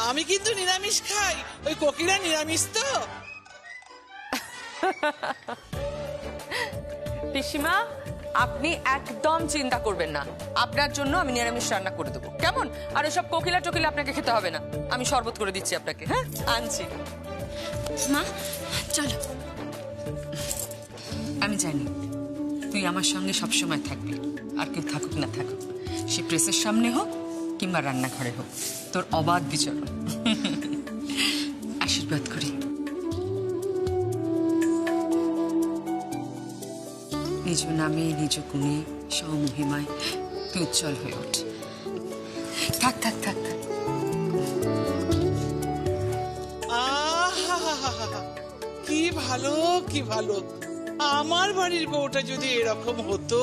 আমি কিন্তু নিরামিষ খাই, ওই কোকিলা নিরামিষ তো। পিসিমা, আপনি একদম চিন্তা করবেন না, আপনার জন্য আমি নিরামিষ রান্না করে দেবো, কেমন? আর ওসব কোকিলা টোকিলা আপনাকে খেতে হবে না, আমি শরবত করে দিচ্ছি আপনাকে। হ্যাঁ, আনছি। মা চলো। আমি জানি তুই আমার সঙ্গে সবসময় থাকবি, আর কেউ থাকুক না থাকুক, সে প্রেসের সামনে হোক কিংবা রান্নাঘরে হোক, তোর অবাধ বিচরণ। আশীর্বাদ করি। নিজ নামে নিজ গুণে স্বমহিমায় তুই উজ্জ্বল হয়ে ওঠ। থাক থাক থাক থাক। আহা, কি ভালো কি ভালো, আমার বাড়ির বউটা যদি এরকম হতো।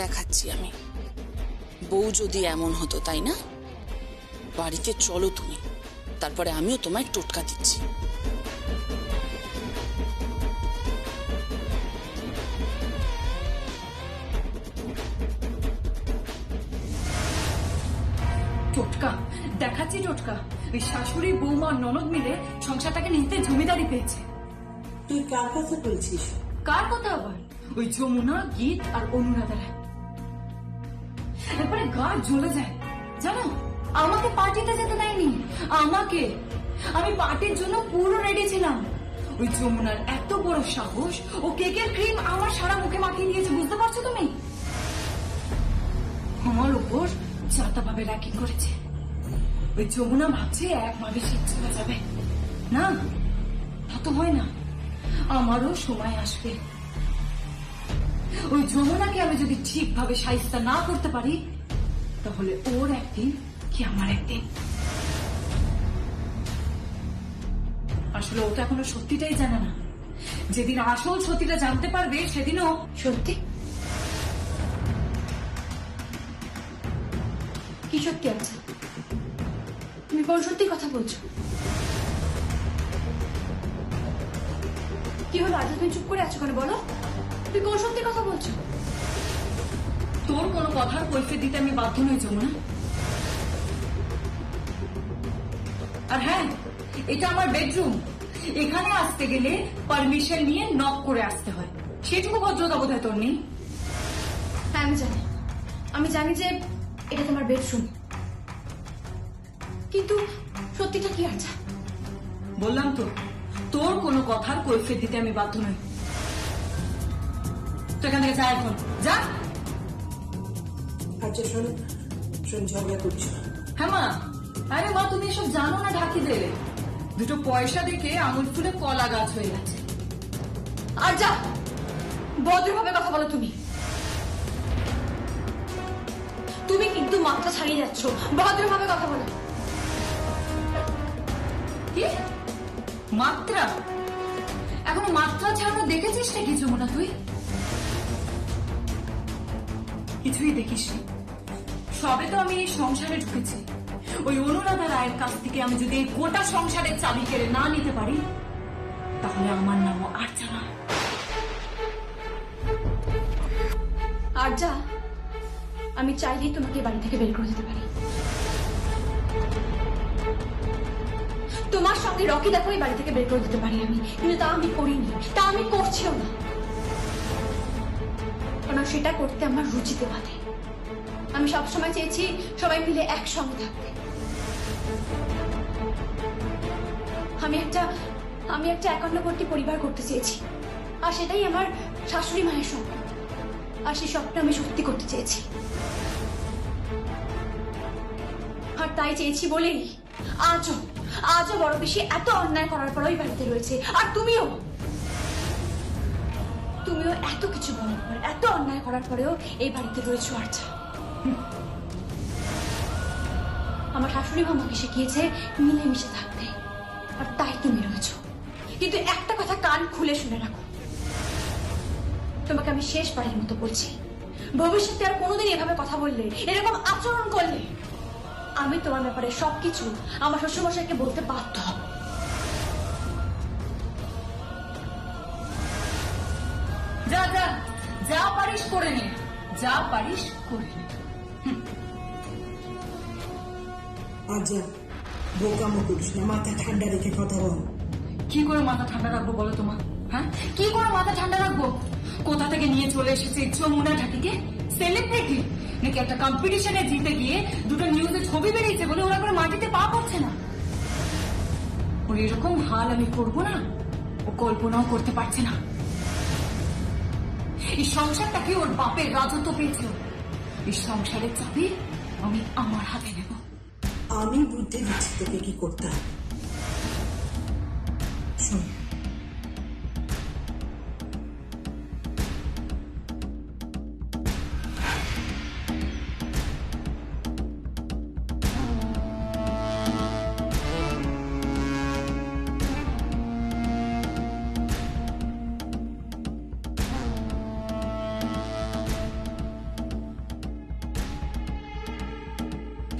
দেখাচ্ছি আমি, বউ যদি এমন হতো, তাই না? বাড়িতে চলো তুমি, তারপরে আমিও তোমায় টোটকা দিচ্ছি। টোটকা দেখাচ্ছি, টোটকা। ওই শাশুড়ি বৌমা ননদ মিলে সংসারটাকে নিজেদের জমিদারি পেয়েছে। তুই কার কথা বলছিস? কার কথা আবার? ওই যমুনা, গীত আর অনুরাধা। এরপরে গা জ্বলে যায় জানো, আমাকে পার্টিতে যেতে দেয়নি। আমি পার্টির জন্য পুরো রেডি ছিলাম। ওই যমুনার এত বড় সাহস, ও কেকের ক্রিম আমার সারা মুখে মাখিয়ে দিয়েছে, বুঝতে পারছো তুমি? আমার উপর যাতাভাবে র্যাকিং করেছে। ওই যমুনা ভাবছে এক মাসে শীত চলে যাবে। না, তা তো হয় না, আমারও সময় আসবে। ওই যমুনাকে আমি যদি ঠিকভাবে শায়েস্তা না করতে পারি, তাহলে ওর একদিন কি আমার একদিন। আসলে ও তো এখনো সত্যিটাই জানে না। যেদিন আসল সত্যিটা জানতে পারবে, সেদিনও সত্যি। কি সত্যি আছে? তুমি কোন সত্যি কথা বলছো? কি হলো আজ তুমি চুপ করে আছো কেন? বলো, তুমি কোন সত্যি কথা বলছো? তোর কোনো কথার কৈফিয়ত দিতে আমি বাধ্য নই যমুনা। আর হ্যাঁ, এটা আমার বেডরুম, এখানে আসতে গেলে পারমিশন নিয়ে নক করে আসতে হয়। সেটুকু ভদ্রতা বোধহয় তোর নেই। হ্যাঁ আমি জানি যে এটা তোমার বেডরুম, কিন্তু সত্যিটা কি আছে? বললাম তো, তোর কোনো কথার কৈফিয়ত দিতে আমি বাধ্য নই। তো এখান থেকে যা, এখন যা। আচ্ছা শোন, ঝগড়া করছো? হ্যাঁ মা। আরে মা, তুমি এসব জানো না ঢাকি দেবে। দুটো পয়সা দেখে আঙুল ফুলে কলা গাছ হয়ে গেছে। আর যা, ভদ্রভাবে কথা বলো তুমি। তুমি কিন্তু মাত্রা ছাড়িয়ে যাচ্ছ, ভদ্রভাবে কথা বলো। কি মাত্রা? এখনো মাত্রা ছাড়ানো দেখেছিস নাকি যমুনা তুই? কিছুই দেখিস নি। সবে তো আমি এই সংসারে ঢুকেছি। ওই অনুরাধা রায়ের কাছ থেকে আমি যদি এই গোটা সংসারের চাবি কেড়ে না নিতে পারি, তাহলে আমার নামও আর্চা নয়। আর যা, আমি চাইলেই তোমাকে বাড়ি থেকে বের করে দিতে পারি। তোমার সঙ্গে রকি দেখো এই বাড়ি থেকে বের করে দিতে পারি আমি, কিন্তু তা আমি করিনি, তা আমি করছিও না। কারণ সেটা করতে আমার রুচিতে বাধে। আমি সবসময় চেয়েছি সবাই মিলে একসঙ্গে থাকতে। আমি একটা একান্নবর্তী পরিবার করতে চেয়েছি, আর সেটাই আমার শাশুড়ি মায়ের স্বপ্ন, আর সেই স্বপ্ন আমি সত্যি করতে চেয়েছি। আর তাই চেয়েছি বলেই আজও বড় বেশি এত অন্যায় করার পর ওই বাড়িতে রয়েছে। আর তুমিও এত কিছু বলার পর, এত অন্যায় করার পরেও এই বাড়িতে রয়েছে আর্চা। আমার শাশুড়ি মা আমাকে শিখিয়েছে মিলেমিশে থাকতে, আর তাই তুমি রয়েছ। কিন্তু একটা কথা কান খুলে শুনে রাখো, তোমাকে আমি শেষবারের মতো বলছি, ভবিষ্যতে আর কোনোদিন এভাবে কথা বললে, এরকম আচরণ করলে, আমি তোমার ব্যাপারে সবকিছু আমার শ্বশুরমশাইকে বলতে বাধ্য হব। যা যা যা পারিস করে নে। যা পারিস করে নে। আর যা বোকামো করিস না, মাথা ঠান্ডা রেখে কথা বল। কি করে মাথা ঠান্ডা রাখবো বলো তোমার? হ্যাঁ, কি করে মাথা ঠান্ডা রাখবো? কোথা থেকে নিয়ে চলে এসেছে যমুনা ঢাকিকে? সেলিব্রিটি নাকি একটা কম্পিটিশনে জিতে গিয়ে দুটো নিউজে ছবি বেরিয়েছে বলে ওরা করে মাটিতে পা পড়ছে না? ওর এরকম হাল আমি করবো না, ও কল্পনাও করতে পারছে না। এই সংসারটাকে ওর বাপের রাজত্ব পেয়েছিল, এই সংসারের চাবি আমি আমার হাতে নেব। আমি বুদ্ধি দিচ্ছি তোকে কি করতে হবে। শোন,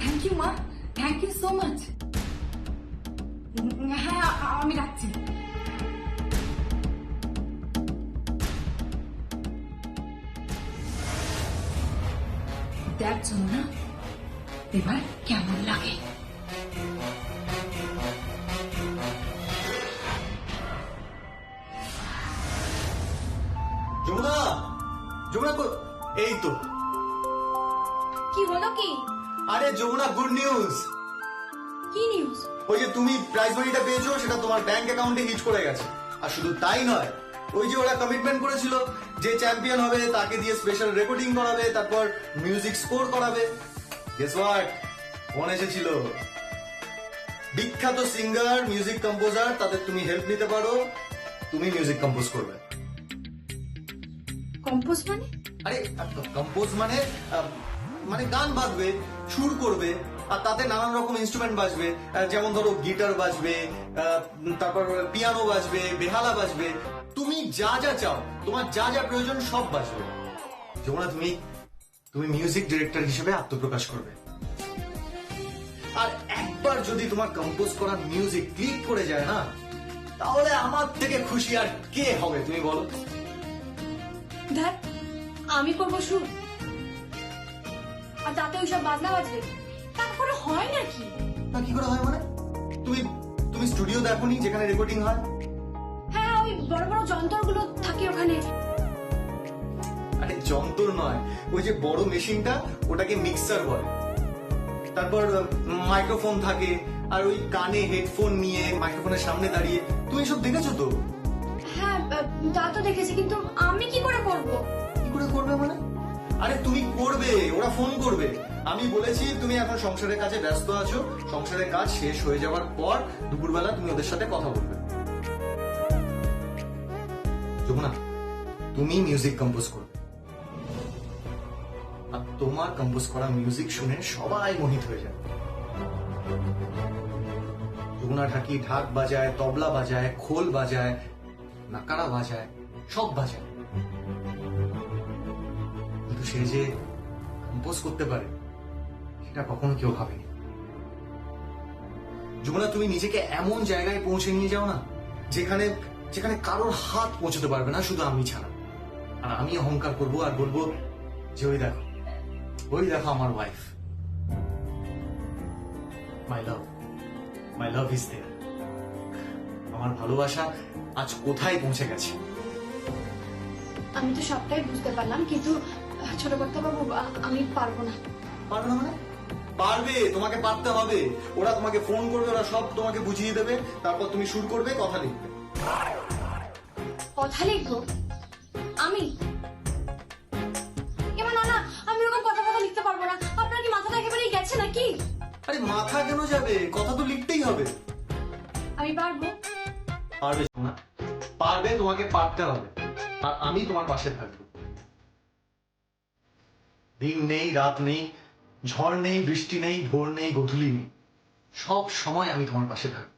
থ্যাংক ইউ মা, থ্যাংক ইউ সো মাচ। হ্যাঁ, আমি রাখছি। দেখ যমুনা, এবার কেমন লাগে। যমুনা, যমুনা এই তো। কি হলো কি? আরে যমুনা, গুড নিউজ। কি নিউজ? ওই যে তুমি প্রাইজ মানিটা পেয়েছো, সেটা তোমার ব্যাংক অ্যাকাউন্টে হিট করে গেছে। আর শুধু তাই নয়, ওই যে ওরা কমিটমেন্ট করেছিল যে চ্যাম্পিয়ন হবে তাকে দিয়ে স্পেশাল রেকর্ডিং করাবে, তারপর মিউজিক স্কোর করাবে। Guess what? ফোন এসেছিল। বিখ্যাত সিঙ্গার, মিউজিক কম্পোজার, তাদের তুমি হেল্প নিতে পারো, তুমি মিউজিক কম্পোজ করবে। কম্পোজ মানে? আরে কম্পোজ মানে মানে গান বাজবে, সুর করবে, আর তাতে নানান রকম ইনস্ট্রুমেন্ট বাজবে। যেমন ধরো গিটার বাজবে, তারপর পিয়ানো বাজবে, বেহালা বাজবে। তুমি যা যা চাও, তোমার যা যা প্রয়োজন সব বাজবে। যমুনা, তুমি মিউজিক ডিরেক্টর হিসেবে আত্মপ্রকাশ করবে। আর একবার যদি তোমার কম্পোজ করা মিউজিক ক্লিক করে যায় না, তাহলে আমার থেকে খুশি আর কে হবে তুমি বলো? দেখ, আমি করবো সুর, আর তাতে ওইসব বাজনা বাজবে, তারপরে হয় নাকি? না, কি করে হয় মানে? তুমি স্টুডিও দেখোনি যেখানে রেকর্ডিং হয়? হ্যাঁ, ওই বড় বড় যন্ত্রগুলো থাকে ওখানে। আরে যন্ত্র নয়, ওই যে বড় মেশিনটা, ওটাকে মিক্সার বলে। তারপর মাইক্রোফোন থাকে, আর ওই কানে হেডফোন নিয়ে মাইক্রোফোনের সামনে দাঁড়িয়ে, তুমি এসব দেখেছো তো? হ্যাঁ, তা তো দেখেছি, কিন্তু আমি কি করে করব? কি করে করবে মানে? আরে তুমি করবে, ওরা ফোন করবে। আমি বলেছি তুমি এখন সংসারের কাজে ব্যস্ত আছো, সংসারের কাজ শেষ হয়ে যাওয়ার পর দুপুরবেলা তুমি ওদের সাথে কথা বলবে। যমুনা, তুমি মিউজিক কম্পোজ করবে, আর তোমার কম্পোজ করা মিউজিক শুনে সবাই মোহিত হয়ে যাবে। যমুনা ঢাকি ঢাক বাজায়, তবলা বাজায়, খোল বাজায়, নাকারা বাজায়, সব বাজায়, কিন্তু সে যে কম্পোজ করতে পারে সেটা কখনো কেউ ভাবেনি। যমুনা, তুমি নিজেকে এমন জায়গায় পৌঁছে নিয়ে যাও না, যেখানে যেখানে কারোর হাত পৌঁছতে পারবে না, শুধু আমি ছাড়া। আর আমি অহংকার করব আর বলবো যে ওই দেখো আমার wife. My love is there. আমার ভালোবাসা আজ কোথায় পৌঁছে গেছে। আমি তো সবটাই বুঝতে পারলাম, কিন্তু ছোট কথা বাবু, আমি পারবো না। পারবে না মানে? পারবে, তোমাকে পারতে হবে। ওরা তোমাকে ফোন করবে, ওরা সব তোমাকে বুঝিয়ে দেবে, তারপর তুমি শুরু করবে, কথা লিখবে। কথা লিখবো আমি? এবার না, আমি ওরকম কথা লিখতে পারবো না। আপনার কি মাথাটা একেবারেই গেছে নাকি? আরে মাথা কেন যাবে, কথা তো লিখতেই হবে। আমি পারবো। পারবে না? পারবে, তোমাকে পারতে হবে, আর আমি তোমার পাশে থাকবো। দিন নেই, রাত নেই, ঝড় নেই, বৃষ্টি নেই, ভোর নেই, গধূলি নেই, সব সময় আমি তোমার পাশে থাকবো।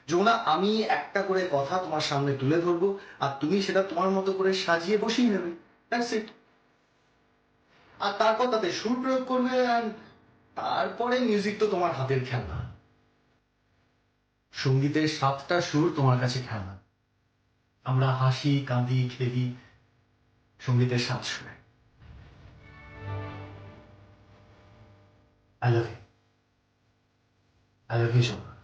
যমুনা, আমি একটা করে কথা তোমার সামনে তুলে ধরবো, আর তুমি সেটা তোমার মতো করে সাজিয়ে বসিয়ে নেবে। That's it. আর তারপর তাতে সুর প্রয়োগ করবে, আর তারপরে মিউজিক তো তোমার হাতের খেলনা। সঙ্গীতের 7টা সুর তোমার কাছে খেলনা। আমরা হাসি, কাঁদি, খেলি, সঙ্গীতের স্বাদ শুনে। I love you, I love you Jamuna.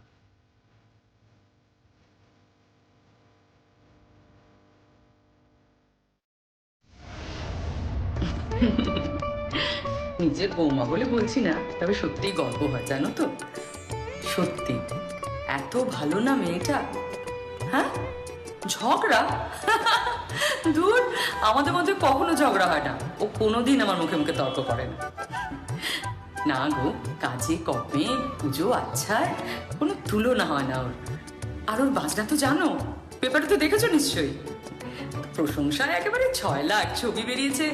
নিজের বৌমা বলে বলছি না, তবে সত্যিই গর্ব হয় জানো তো। সত্যি এত ভালো না মেয়েটা। হ্যাঁ, ঝগড়া দূর, আমাদের মধ্যে কখনো ঝগড়া হয় না। ও কোনোদিন আমার মুখে মুখে তর্ক করে না। না গো, কাজে কমে পুজো আচ্ছায় কোনো তুলনা হয় না ওর। আর ওর বাজনা তো জানো, পেপারে তো দেখেছো নিশ্চয়ই। প্রশংসায় একেবারে 6 লাখ ছবি বেরিয়েছে।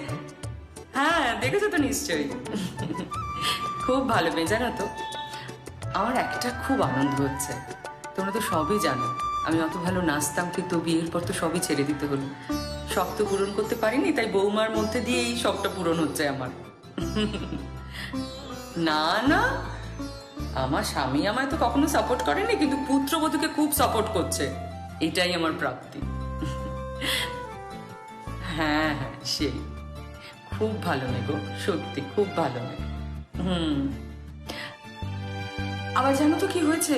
হ্যাঁ, দেখেছো তো নিশ্চয়ই। খুব ভালো মেয়ে জানো তো। আমার একটা খুব আনন্দ হচ্ছে, তোমরা তো সবই জানো আমি অত ভালো নাচতাম, কিন্তু বিয়ের পর তো সবই ছেড়ে দিতে হলো। শখ তো পূরণ করতে পারিনি, তাই বৌমার মধ্যে দিয়ে এই শখটা পূরণ হচ্ছে আমার। না না, আমার স্বামী আমায় তো কখনো সাপোর্ট করেনি, কিন্তু পুত্রবধূকে খুব সাপোর্ট করছে, এটাই আমার প্রাপ্তি। হ্যাঁ হ্যাঁ, সেই খুব ভালো মেয়ে গো, সত্যি খুব ভালো মেয়ে। আবার জানো তো কি হয়েছে,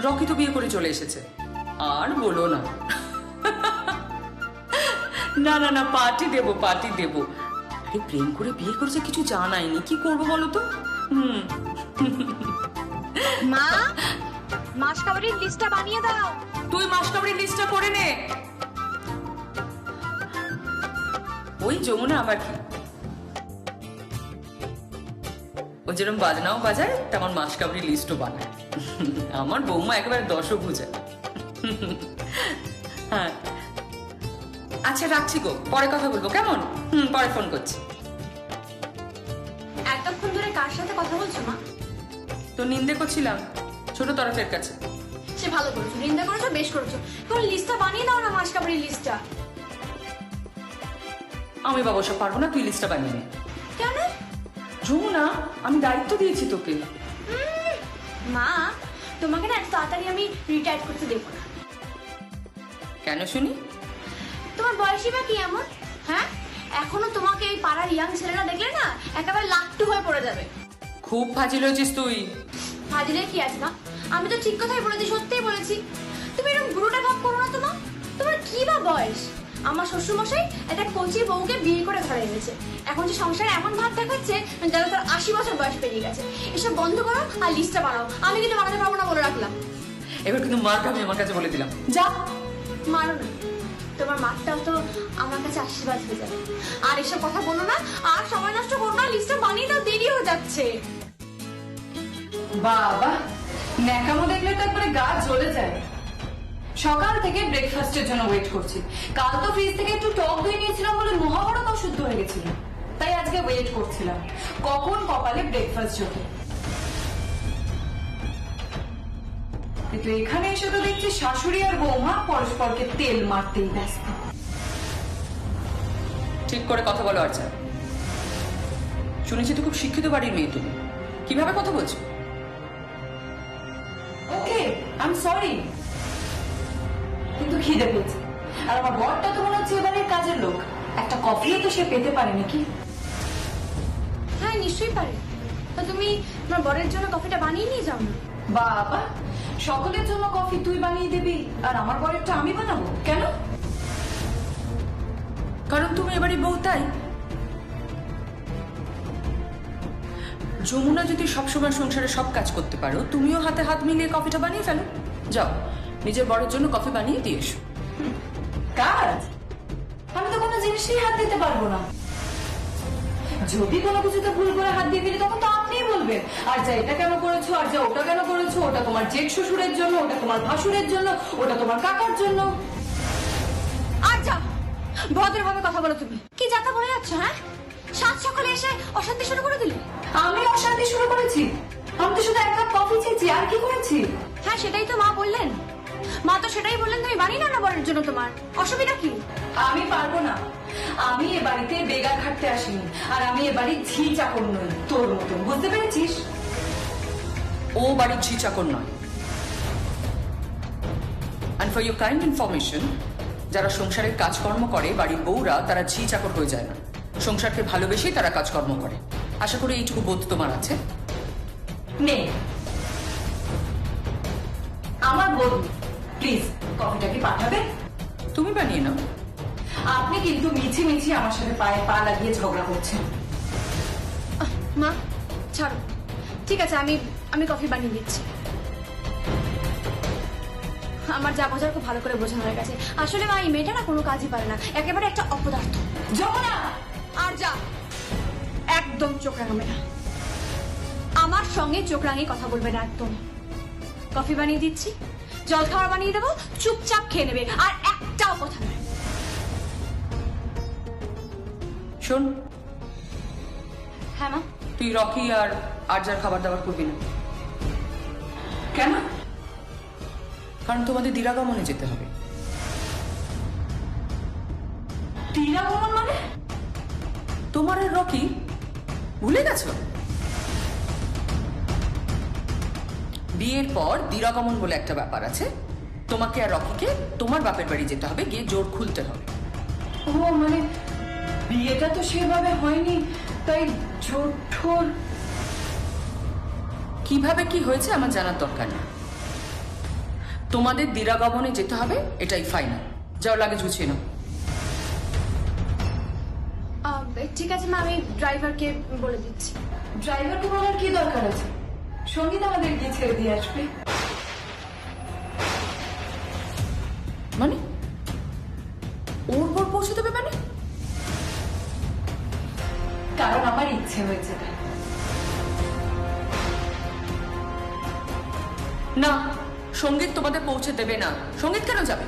রকি তো বিয়ে করে চলে এসেছে। আর বলো না। না না না, পার্টি দেবো পার্টি দেবো। আরে প্রেম করে বিয়ে করেছে, কিছু জানাইনি, কি করবো বলো তো। মা, মাসকাবাড়ির লিস্টটা বানিয়ে দাও। তুই মাসকাবাড়ির লিস্টটা করে নে। ওই যমুনা আবার কি, ও যেরকম বাজনাও বাজায় তেমন মাসকাবাড়ির লিস্টও বানায়। আমার বৌমা একেবারে দশভুজা। হ্যাঁ, আচ্ছা রাখছি গো, পরে কথা বলবো কেমন? পরে ফোন করছি। এতক্ষণ ধরে কার সাথে কথা বলছো মা? তো নিন্দে করছিলাম ছোট তরফের কাছে। সে ভালো করেছো, নিন্দা করেছো, বেশ করেছো। এখন লিস্টটা বানিয়ে দাও না, মাসকাবাড়ির লিস্টটা। আমি বাবা সব পারবো না, তুই লিস্টটা বানিয়ে নে। কেন? যমুনা, আমি দায়িত্ব দিয়েছি তোকে। মা, তোমাকে না এত তাড়াতাড়ি আমি রিটায়ার করতে দেবো না। কেন শুনি? তোমার বয়সই বা কি এমন? হ্যাঁ, এখনো তোমাকে এই পাড়ার ইয়াং ছেলেরা দেখলে না একেবারে লাট্টু হয়ে পড়ে যাবে। খুব ফাজিল হয়েছিস তুই। ফাজিলের কি আছে মা? আমি তো ঠিক কথাই বলেছি, সত্যিই বলেছি। তুমি এরকম বুড়োটা ভাব করো না তো মা। তোমার কি বা বয়স? আমার শ্বশুরমশাই একটা কচি বউকে বিয়ে করে ঘরে এনেছে, এখন যে সংসারে এমন ভাব দেখাচ্ছে যেন তার 80 বছর বয়স পেরিয়ে গেছে। এসব বন্ধ করো আর লিস্টটা বানাও। আমি কিন্তু বানাতে পারবো না বলে রাখলাম। এবার কিন্তু মার আমি আমার কাছে বলে দিলাম, যা। মারো না, তোমার মারটাও তো আমার কাছে আশীর্বাদ হয়ে যাবে। আর এসব কথা বলো না, আর সময় নষ্ট করো না, লিস্টটা বানিয়ে দাও, দেরি হয়ে যাচ্ছে। বাবা, ন্যাকামো দেখলে তো একবারে গা জ্বলে যায়। সকাল থেকে ব্রেকফাস্টের জন্য ওয়েট করছি। কাল তো ফ্রিজ থেকে একটু টক দই নিয়েছিলাম বলে মহাভারত অশুদ্ধ হয়ে গেছিল, তাই আজকে ওয়েট করছিলাম কখন কপালে ব্রেকফাস্ট জোটে। কিন্তু এখানে এসে তো দেখছি শাশুড়ি আর বৌমা পরস্পরকে তেল মারতেই ব্যস্ত। ঠিক করে কথা বলো আচ্ছা। শুনেছি তো খুব শিক্ষিত বাড়ির মেয়ে তুমি, কিভাবে কথা বলছো? ওকে, আই এম সরি, কিন্তু খিদে পেয়েছে। আর আমার বরটা তো মনে হচ্ছে এবারে কাজের লোক, একটা কফিও তো সে পেতে পারে নাকি? হ্যাঁ নিশ্চয়ই পারে। তো তুমি তোমার বরের জন্য কফিটা বানিয়ে নিয়ে যাও না। বাবা, সকলের জন্য কফি তুই বানিয়ে দিবি আর আমার বরেরটা আমি বানাবো কেন? কারণ তুমি এবারে বউ, তাই। যমুনা যদি সবসময় সংসারে সব কাজ করতে পারো, তুমিও হাতে হাত মিলিয়ে কফিটা বানিয়ে ফেলো। যাও, নিজের বরের জন্য কফি বানিয়ে দিয়ে এসো। কাজ? আমি তো কোনো জিনিসেই হাত দিতে পারবো না। যদি কোনো কিছুতে ভুল করে হাত দিয়ে দিলে তখন তো আপনিই বলবেন, আর যা এটা কেন করেছো, আর যা ওটা কেন করেছো, ওটা তোমার জেঠ শ্বশুরের জন্য, ওটা তোমার ভাসুরের জন্য, ওটা তোমার কাকার জন্য। আর যা ভদ্রভাবে কথা বলো। তুমি কি যাতা বলে যাচ্ছ? হ্যাঁ, সাত সকালে এসে অশান্তি শুরু করে দিলে। আমি অশান্তি শুরু করেছি? আমি তো শুধু এক কাপ কফি চেয়েছি, আর কি করেছি? হ্যাঁ, সেটাই তো মা বললেন। মা তো সেটাই বললেন, তুমি বানিয়ে নাও না বরের জন্য, তোমার অসুবিধা কি? আমি পারবো না। আমি এ বাড়িতে বেগার খাটতে আসিনি, আর আমি এ বাড়ির ঝি চাকর নই তোর মতো, বুঝতে পেরেছিস? ও বাড়ির ঝি চাকর নয়। And for your kind information, যারা সংসারের কাজকর্ম করে বাড়ির বউরা তারা ঝি চাকর হয়ে যায় না, সংসারকে ভালোবেসেই তারা কাজকর্ম করে। আশা করি এইটুকু বোধ তোমার আছে। নেই, আমার বোন, প্লিজ কফিটা কি পাঠাবে? তুমি বানিয়ে নাও। আপনি কিন্তু মিছি মিছি আমার সাথে পায়ে পা লাগিয়ে ঝগড়া করছেন। মা ছাড়ো, ঠিক আছে আমি আমি কফি বানিয়ে দিচ্ছি। আমার যা বোঝার খুব ভালো করে বোঝানো হয়ে গেছে। আসলে মা এই মেয়েটা না কোনো কাজই পারে না, একেবারে একটা অপদার্থ। যমুনা, আর যা, একদম চোখ রাঙাবে না, আমার সঙ্গে চোখ রাঙিয়ে কথা বলবে না একদম। কফি বানিয়ে দিচ্ছি, জল খাবার বানিয়ে দেবো, চুপচাপ খেয়ে নেবে, আর একটাও কথা নয়। শোন, হ্যাঁ মা। তুই রকি আর আর্যার খাবার দাবার করবি না। কেন? কারণ তোমাদের দিরাগমনে যেতে হবে। দিরাগমন মানে? তোমার আর রকি ভুলে গেছো? বিয়ের পর দিরাগমন বলে একটা ব্যাপার আছে। তোমাকে আর রকিকে তোমার বাপের বাড়ি যেতে হবে, গিয়ে জোর খুলতে হবে। ও মানে বিয়েটা তো সেভাবে হয়নি, তাই জোর ঠোর। কিভাবে কি হয়েছে আমার জানার দরকার নেই। তোমাদের দিরাগমনে যেতে হবে, এটাই ফাইনাল। যাও, লাগে ঝুঁচিয়ে নাও। ঠিক আছে মা, আমি ড্রাইভারকে বলে দিচ্ছি। ড্রাইভারকে বলার কি দরকার আছে? সঙ্গীত আমাদের গিয়ে ছেড়ে দিয়ে আসবে। মানে ওর পর পৌঁছে দেবে মানে? কারণ আমার ইচ্ছে হয়েছে তাই। না, সঙ্গীত তোমাদের পৌঁছে দেবে না। সঙ্গীত কেন যাবে?